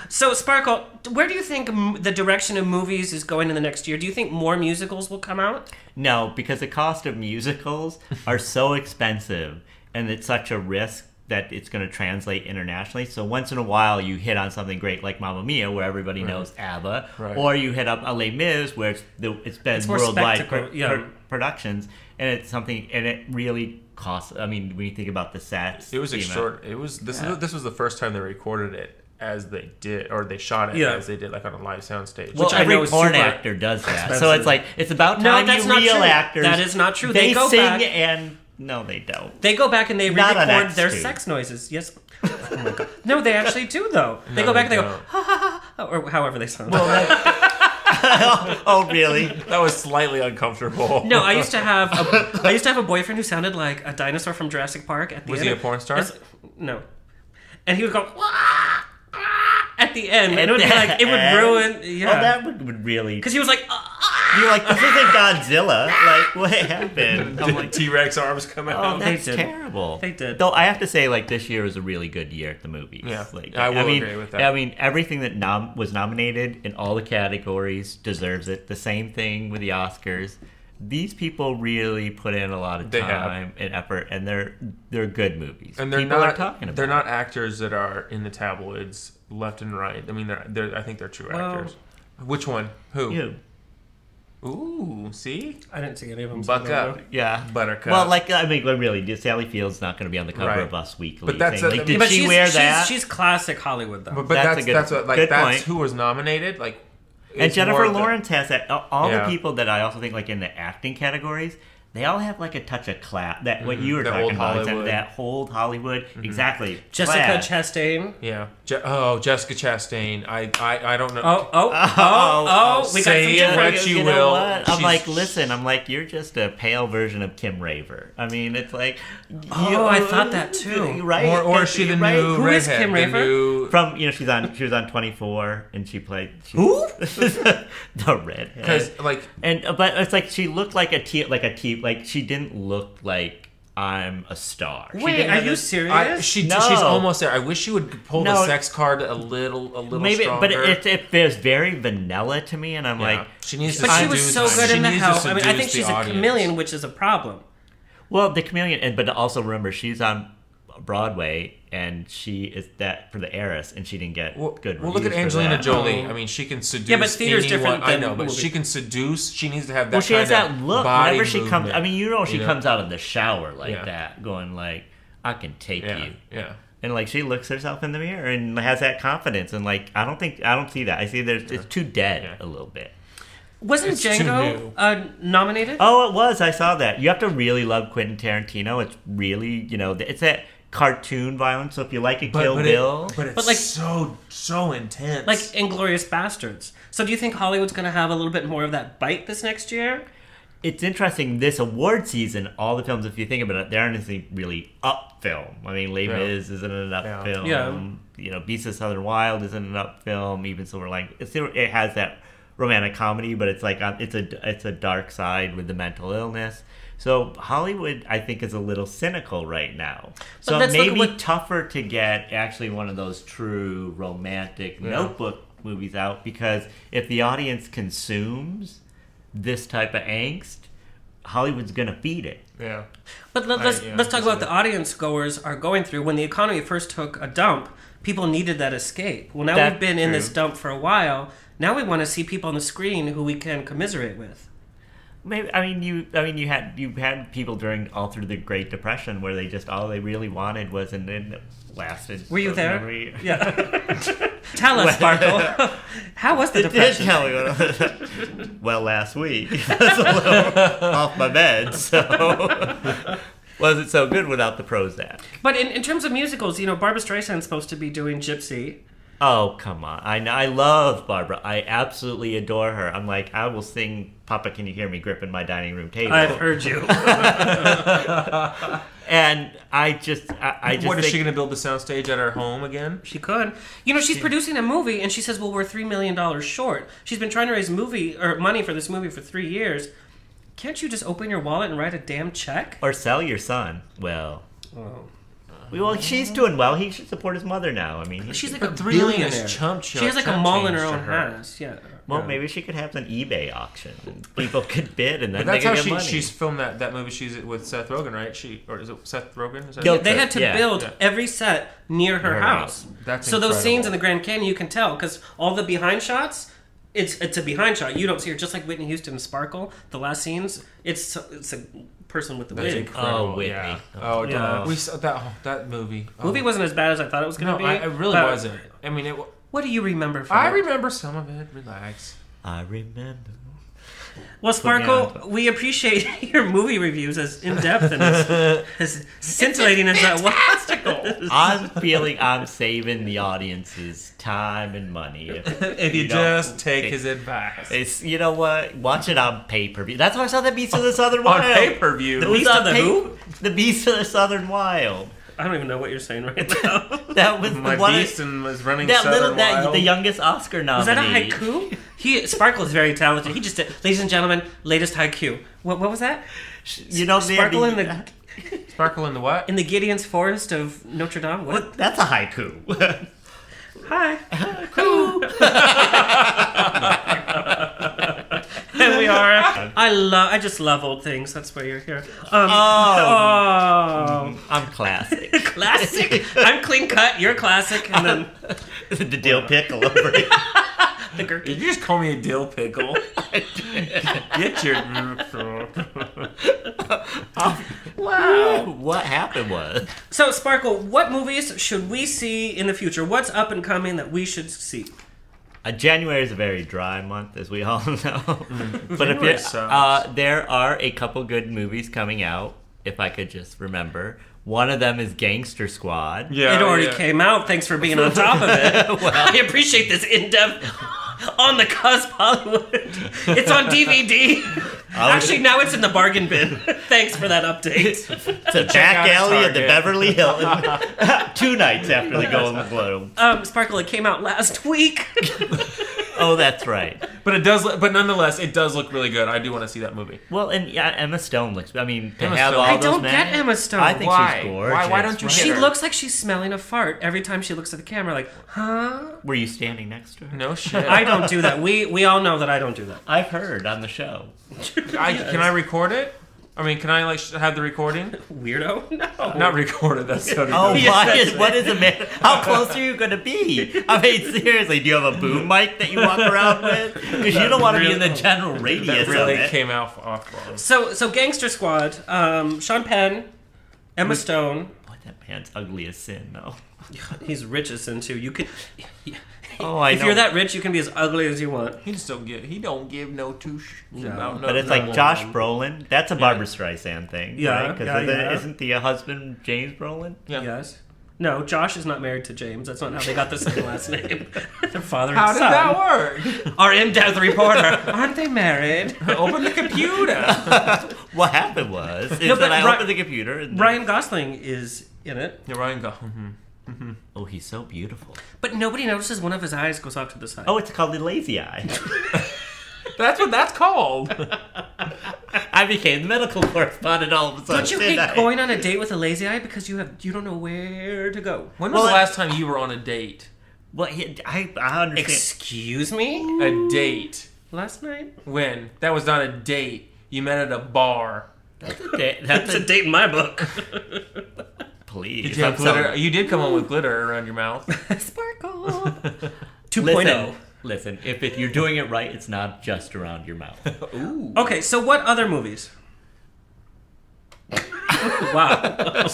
S3: So, Sparkle, where do you think the direction of movies is going in the next year? Do you think more musicals will come out?
S1: No, because the cost of musicals are so expensive, and it's such a risk that it's going to translate internationally. So once in a while, you hit on something great like Mamma Mia, where everybody knows ABBA,
S2: Right.
S1: or you hit up Les Mis, where it's been
S3: It's more
S1: worldwide
S3: spectacle, yeah.
S1: productions, and it's something, and it really costs. I mean, when you think about the sets,
S2: It was
S1: the amount-
S2: extraordinary. It was this was the first time they recorded it as they did, or they shot it
S3: Yeah.
S2: as they did, like on a live soundstage.
S1: Well,
S3: Which I
S1: every
S3: know is
S1: porn
S3: super
S1: actor does that.
S3: expensive.
S1: So it's like it's about
S3: No,
S1: time
S3: that's
S1: you
S3: not
S1: real
S3: true.
S1: actors.
S3: That is not true.
S1: They
S3: They go
S1: sing
S3: back-
S1: and no, they don't.
S3: They go back and they
S1: Not on
S3: re-record
S1: X
S3: their
S1: too.
S3: sex noises. Yes. Oh my god. No, they actually do though. They
S2: No,
S3: go back
S2: they
S3: and they go,
S2: don't.
S3: ha ha ha, or however they sound.
S1: Oh, really?
S2: That was slightly uncomfortable.
S3: No, I used to have a boyfriend who sounded like a dinosaur from Jurassic Park at the
S2: Was
S3: end.
S2: he a porn star?
S3: No. And he would go at the end, and it would be like it would ruin. Yeah.
S1: Oh, that would really.
S3: Because he was like,
S1: You're like, this isn't Godzilla. Like, what happened? I'm
S2: Did
S1: like,
S2: T-Rex arms come
S1: oh,
S2: out?
S3: They
S1: that's
S3: did.
S1: terrible.
S3: They did.
S1: Though I have to say, like, this year was a really good year at the movies.
S2: Yeah,
S1: like,
S2: I will
S1: mean,
S2: agree with that.
S1: I mean, everything that was nominated in all the categories deserves it. The same thing with the Oscars. These people really put in a lot of
S2: They have.
S1: time and effort, and they're good movies.
S2: And they're
S1: people
S2: not
S1: are talking about.
S2: They're not actors that are in the tabloids left and right. I mean, they're I think they're true
S3: Well-
S2: actors. Which one? Who?
S1: You.
S2: Ooh, see?
S3: I didn't see any of them. so I
S2: Buck
S3: don't
S2: up.
S3: know.
S1: Yeah.
S2: Buttercup.
S1: Well, like, I mean, really, Sally Field's not going to be on the cover
S2: Right.
S1: of Us Weekly.
S2: But that's
S1: thing.
S2: a-
S1: Like,
S2: Yeah,
S1: did
S3: But
S1: she
S3: she's,
S1: wear
S3: she's,
S1: that?
S3: She's classic Hollywood though.
S2: But
S1: That's a good-
S2: that's what, like
S1: good
S2: that's
S1: point.
S2: who was nominated. Like,
S1: And
S2: it's
S1: Jennifer
S2: more of the-
S1: Lawrence has that. All
S2: Yeah.
S1: the people that I also think, like, in the acting categories, they all have, like, a touch of class. That what you were
S2: The
S1: talking
S2: old
S1: about. is
S2: Hollywood.
S1: that old Hollywood. Exactly.
S3: Jessica
S1: Class.
S3: Chastain.
S2: Yeah. Jessica Chastain. I don't know.
S3: We got
S2: Say
S3: some
S2: it
S3: different.
S2: what you
S1: know
S2: will.
S1: what? I'm
S2: She's-
S1: like, listen. I'm like, you're just a pale version of Kim Raver. I mean, it's like.
S3: Oh, I thought that too.
S1: Right?
S2: Or is she the
S1: Right?
S2: new
S3: Who is
S2: redhead?
S3: Kim
S2: the
S3: Raver?
S2: new-
S1: From she was on 24 and she played
S3: Who?
S1: the redhead.
S2: Because like
S1: But it's like she looked like like she didn't look like I'm a star. She
S3: Wait,
S1: didn't
S3: are
S1: have
S3: you
S1: this-
S3: serious?
S2: she's
S1: No.
S2: almost there. I wish she would pull the
S1: No.
S2: sex card a little
S1: Maybe,
S2: stronger.
S1: but it feels very vanilla to me, and I'm
S2: Yeah.
S1: like,
S2: she needs to.
S3: But she was
S2: seduce-
S3: so good
S2: she
S3: in the
S2: needs to
S3: house. I mean, I think
S2: seduce the
S3: she's a
S2: audience.
S3: chameleon, which is a problem.
S1: well, the chameleon, but also remember she's on Broadway, and she is that for the Heiress, and she didn't get good reviews.
S2: Well, look at
S1: for
S2: Angelina
S1: that.
S2: Jolie. I mean, she can seduce.
S3: Yeah, but theater's
S2: anyone.
S3: different
S2: I
S3: than
S2: know, but
S3: movie.
S2: she can seduce. She needs to have that.
S1: Well, she has
S2: kind
S1: that
S2: of
S1: look
S2: body
S1: whenever she comes.
S2: movement,
S1: I mean, she
S2: you know?
S1: comes out of the shower like
S2: Yeah.
S1: that, going like, "I can take you."
S2: Yeah.
S1: And like she looks herself in the mirror and has that confidence, and like I don't see that. I see it's too dead a little bit.
S3: Wasn't
S2: It's too
S3: Django nominated?
S1: Oh, it was. I saw that. You have to really love Quentin Tarantino. It's really, it's that cartoon violence. So if you like a Kill Bill,
S2: but
S3: like
S2: so intense.
S3: like Inglourious Bastards. So do you think Hollywood's going to have a little bit more of that bite this next year?
S1: it's interesting. This award season, all the films, if you think about it, there aren't any really up film. I mean, Les Mis isn't an up film.
S3: Yeah.
S1: Beasts of Southern Wild isn't an up film. Even Silver Lining, it has that romantic comedy, but it's like it's a dark side with the mental illness. So Hollywood, I think, is a little cynical right now. So it may be tougher to get actually one of those true romantic notebook movies out, because if the audience consumes this type of angst, Hollywood's going to feed it.
S2: Yeah.
S3: But let's talk about what the audience goers are going through. When the economy first took a dump, people needed that escape. Well, now we've been in this dump for a while. Now we want to see people on the screen who we can commiserate with.
S1: Maybe you had people all through the Great Depression where they just all they really wanted was, and then it lasted.
S3: Were you there?
S1: Memory.
S3: Yeah. Tell us, Sparkle. How was the Depression?
S1: Tell me. Well, last week I was a little off my bed, so wasn't so good without the Prozac.
S3: But in terms of musicals, Barbra Streisand's supposed to be doing Gypsy.
S1: Oh, come on. I love Barbara. I absolutely adore her. I'm like, I will sing Papa Can You Hear Me gripping my dining room table.
S3: I've heard you.
S1: And I just
S2: What, is she going to build the soundstage at her home again?
S3: She could. She's producing a movie, and she says, well, we're $3 million short. She's been trying to raise money for this movie for 3 years. Can't you just open your wallet and write a damn check?
S1: Or sell your son. Well... Well, she's doing well. He should support his mother now. I mean,
S3: she's like a
S2: $3 million
S3: billionaire.
S2: She
S3: has like a mall in her own house. Yeah.
S1: Well, maybe she could have an eBay auction, and people could bid, and then
S2: that's
S1: they could
S2: how
S1: get money.
S2: she's filmed that movie. She's with Seth Rogen, right? Or is it Seth Rogen? Is that
S3: Yeah, they had to build every set near her house.
S2: That's
S3: so
S2: incredible.
S3: those scenes in the Grand Canyon, you can tell because all the behind shots. It's a behind shot. You don't see her, just like Whitney Houston and Sparkle. The last scenes, it's a person with the wig.
S1: Oh, Whitney.
S2: Yeah.
S3: Yeah.
S2: We saw that movie.
S3: Movie wasn't as bad as I thought it was going to be.
S2: It really wasn't. I mean,
S3: what do you remember from
S2: I
S3: it?
S2: remember some of it. Relax.
S1: I remember.
S3: Well, Sparkle, we appreciate your movie reviews as in-depth and as scintillating as that was.
S1: I'm saving the audience's time and money.
S2: If you just take his advice.
S1: It's, you know what? Watch it on pay-per-view. That's why I saw the Beast of the Southern Wild.
S2: On pay-per-view.
S3: The Beast of the who?
S1: The Beast of the Southern Wild.
S3: I don't even know what you're saying right now.
S1: That was
S2: My
S1: the one.
S2: beast and was running Southern Wild.
S1: The youngest Oscar nominee.
S3: Was that a haiku? Sparkle is very talented. He just did, ladies and gentlemen, latest haiku. What was that? Sparkle in the
S2: Sparkle in the what?
S3: In the Gideon's Forest of Notre Dame. What?
S1: That's a haiku.
S3: Hi. Haiku. And we are. I just love old things. That's why you're here.
S1: I'm classic.
S3: Classic. I'm clean cut. You're classic. And then
S1: the dill pickle over here.
S3: the gherkin.
S2: Did you just call me a dill pickle? Get your.
S1: Wow. What happened was.
S3: So, Sparkle, what movies should we see in the future? What's up and coming that we should see?
S1: January is a very dry month, as we all know. But there are a couple good movies coming out, if I could just remember. One of them is Gangster Squad.
S3: Yeah, it already came out. Thanks for being on top of it. Well, I appreciate this in-depth, on the cusp Hollywood. It's on DVD. Actually, now it's in the bargain bin. Thanks for that update.
S1: It's a back alley at the Beverly Hilton. 2 nights after the Golden Globe.
S3: Sparkle, it came out last week.
S1: Oh, that's right.
S2: But nonetheless, it does look really good. I do want to see that movie.
S1: Well, and Emma Stone looks. I mean, to
S2: Emma
S1: have
S2: Stone.
S1: all
S3: I
S1: those
S3: don't
S1: men,
S3: get Emma Stone.
S1: I think
S2: Why?
S1: she's gorgeous.
S2: Why don't you?
S3: She
S2: get her?
S3: looks like she's smelling a fart every time she looks at the camera. Like, huh?
S1: Were you standing next to her?
S2: No shit.
S3: I don't do that. We all know that I don't do that.
S1: I've heard on the show.
S2: Can I record it? I mean, can I like have the recording?
S3: Weirdo? No.
S2: Not recorded. That's so
S1: Oh,
S3: Yes,
S1: what is a man? How close are you going to be? I mean, seriously, do you have a boom mic that you walk around with? Because you don't want to be in the general radius
S2: That really
S1: of it.
S2: came out off wrong.
S3: So Gangster Squad, Sean Penn, Emma Stone.
S1: Boy, that man's ugly as sin, though.
S3: He's rich as sin too. You could.
S1: Oh, I
S3: if
S1: know.
S3: you're that rich, you can be as ugly as you want.
S2: He just don't give. He don't give no two about no.
S1: But it's like Josh Brolin. That's a Barbra Streisand thing,
S3: Yeah,
S1: right? Because
S3: yeah.
S1: isn't the husband James Brolin?
S2: Yeah.
S3: Yes. No, Josh is not married to James. That's not how they got the same last name. Their father and
S2: How did
S3: son
S2: that work?
S3: are in-depth reporter. Aren't they married?
S2: Open the computer.
S1: What happened was
S3: No, but
S1: that I
S3: Ri-
S1: opened the computer and
S3: Ryan Gosling is in it.
S2: Yeah, Ryan go.
S1: oh, he's so beautiful.
S3: But nobody notices one of his eyes goes off to the side.
S1: Oh, it's called the lazy eye.
S2: That's what that's called.
S1: I became the medical correspondent all of a sudden.
S3: Don't you
S1: didn't
S3: hate
S1: I?
S3: going on a date with a lazy eye because you don't know where to go?
S2: When was
S1: Well,
S2: the last time you were on a date?
S1: Well, I understand.
S3: Excuse me?
S2: A date.
S3: Last night?
S2: When? That was not a date. You met at a bar.
S1: That's a date.
S3: That's a date in my book.
S1: Please.
S2: Did you have
S1: I'm
S2: glitter?
S1: sorry.
S2: You did come home with glitter around your mouth.
S3: Sparkle. 2.0.
S1: Listen, if you're doing it right, it's not just around your mouth.
S2: Ooh.
S3: Okay, so what other movies? Wow.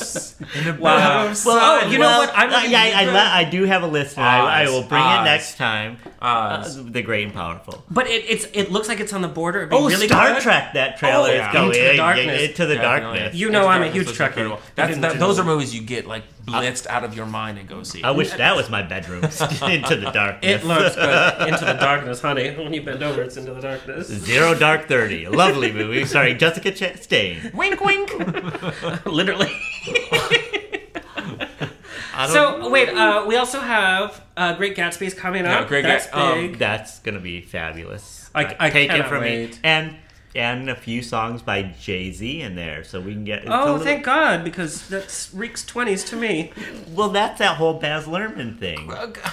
S3: Wow.
S1: Well,
S3: you know what? I'm looking
S1: I do have a list, and I will bring it
S2: Oz.
S1: next time.
S2: Oz.
S1: The Great and Powerful.
S3: But it looks like it's on the border of being
S1: Oh,
S3: really
S1: Star
S3: good.
S1: Trek! That trailer
S3: Oh,
S1: is
S3: yeah.
S1: going
S3: Into the Darkness.
S1: Into the
S2: Definitely.
S1: darkness.
S3: You know I'm a
S2: Darkness
S3: huge
S2: was
S3: Trekkie.
S2: incredible.
S3: I didn't do
S2: Those
S3: that.
S2: are movies you get like blitzed out of your mind and go see.
S1: I wish that was my bedroom. Into the darkness.
S3: It looks good. Into the darkness, honey. When you bend over, it's into the darkness.
S1: Zero Dark 30. A lovely movie. Sorry, Jessica Chastain.
S2: Wink, wink.
S3: Literally.
S1: I don't-
S3: So wait, we also have Great Gatsby's coming up.
S2: Yeah, Great
S3: That's
S2: Gatsby.
S3: big.
S1: That's gonna be fabulous.
S3: I
S1: Take it
S3: cannot
S1: from me.
S3: wait.
S1: And a few songs by Jay-Z in there, so we can get.
S3: Oh, thank God, because that reeks 20s to me.
S1: Well, that's that whole Baz Luhrmann thing.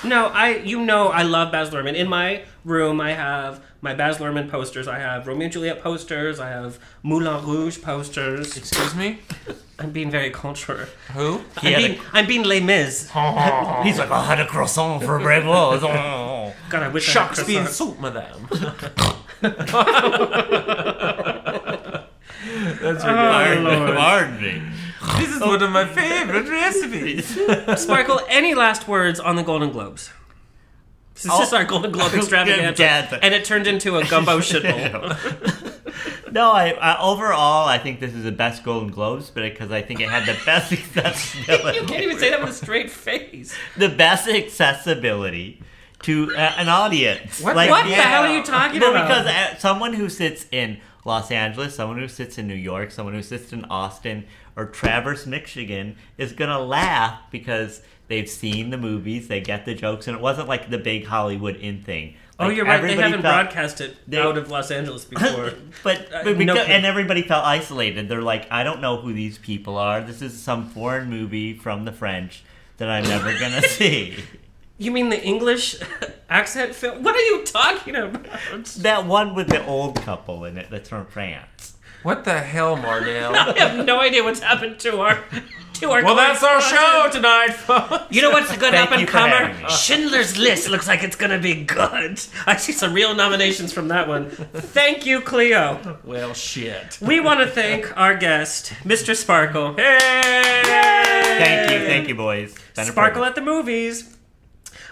S3: No, I love Baz Luhrmann. In my room, I have my Baz Luhrmann posters. I have Romeo and Juliet posters. I have Moulin Rouge posters.
S2: Excuse me?
S3: I'm being very cultured.
S2: Who?
S3: I'm being Les Mis.
S1: He's like, I had a croissant for breakfast. Oh.
S3: God, I wish
S2: Sharks
S3: I had
S2: being
S3: croissant.
S2: soup, madame. That's
S3: Oh, Lord.
S1: Pardon me.
S2: This is one of my favorite recipes.
S3: Sparkle, any last words on the Golden Globes? This is just our Golden Globe extravaganza.
S1: Yeah.
S3: And it turned into a gumbo shitbowl.
S1: No, I overall, I think this is the best Golden Globes, but because I think it had the best accessibility.
S3: You can't even say that with a straight face.
S1: The best accessibility to an audience.
S2: What?
S3: What the hell are you talking
S1: No,
S3: about?
S1: because someone who sits in Los Angeles, someone who sits in New York, someone who sits in Austin or Traverse, Michigan is going to laugh because they've seen the movies, they get the jokes, and it wasn't like the big Hollywood in thing.
S3: Oh,
S1: Like,
S3: you're right. They
S1: everybody
S3: haven't
S1: felt-
S3: broadcast it out of Los Angeles before.
S1: but
S3: no
S1: because,
S3: kidding.
S1: and everybody felt isolated. They're like, I don't know who these people are. This is some foreign movie from the French that I'm never going to see.
S3: You mean the English accent film? What are you talking about?
S1: That one with the old couple in it that's from France.
S2: What the hell, Mardell?
S3: I have no idea what's happened to our
S2: Well, that's our show tonight, folks.
S3: You know what's a good
S1: Thank
S3: up
S1: you
S3: and
S1: for having
S3: comer?
S1: me.
S3: Schindler's List looks like it's gonna be good. I see some real nominations from that one. Thank you, Cleo.
S2: Well, shit.
S3: We want to thank our guest, Mr. Sparkle.
S2: Hey!
S1: Thank you, boys. Been a
S3: Sparkle
S1: privilege.
S3: at the movies.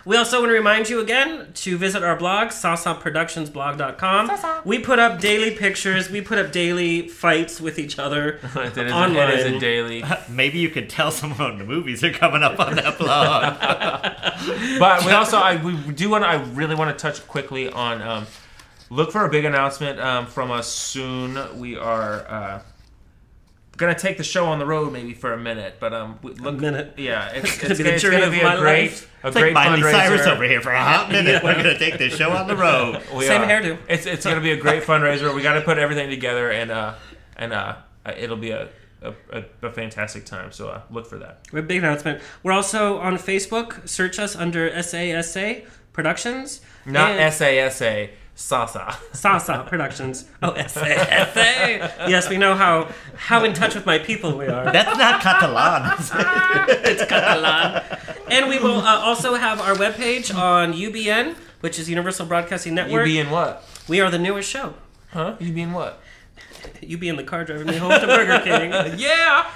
S3: We also want to remind you again to visit our blog, sasaproductionsblog.com. We put up daily pictures. We put up daily fights with each other online.
S2: It is a daily.
S1: Maybe you could tell someone when the movies are coming up on that blog.
S2: But we also, I really want to touch quickly on. Look for a big announcement from us soon. We are gonna take the show on the road maybe for a minute, but look,
S3: A minute?
S2: Yeah, it's
S3: gonna be the journey
S2: gonna
S3: of
S2: be
S3: my
S2: a great,
S3: life.
S2: a
S1: It's
S2: great
S1: like Miley Cyrus
S2: fundraiser.
S1: over here for a hot minute. We're going to take this show on the road.
S2: We
S3: Same
S2: are.
S3: hairdo.
S2: It's gonna be a great fundraiser. We got to put everything together, and it'll be a fantastic time. So look for that.
S3: We have a big announcement. We're also on Facebook. Search us under SASA Productions.
S2: Not
S3: And-
S2: SASA.
S3: Sasa Productions. Oh, S-A. Yes, we know how in touch with my people we are.
S1: That's not Catalan.
S3: It's Catalan. And we will also have our webpage on UBN, which is Universal Broadcasting Network.
S2: UBN what?
S3: We are the newest show.
S2: Huh? UBN what?
S3: UBN the car driving me home to Burger King.
S2: Yeah!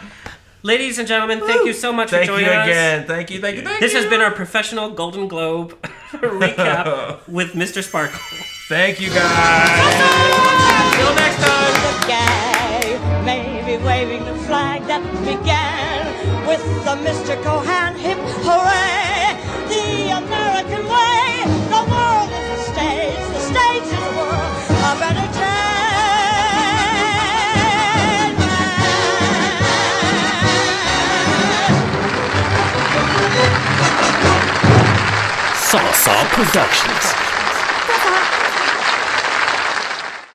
S3: Ladies and gentlemen, thank you so much for joining us.
S2: Thank you again. Thank you.
S3: This has been our professional Golden Globe recap with Mr. Sparkle.
S2: Thank you, guys. Till next time.
S4: The guy may be waving the flag that began with the Mr. Cohan hip hooray. The American way. The world is the stage is the world of entertainment.
S5: Saw Productions.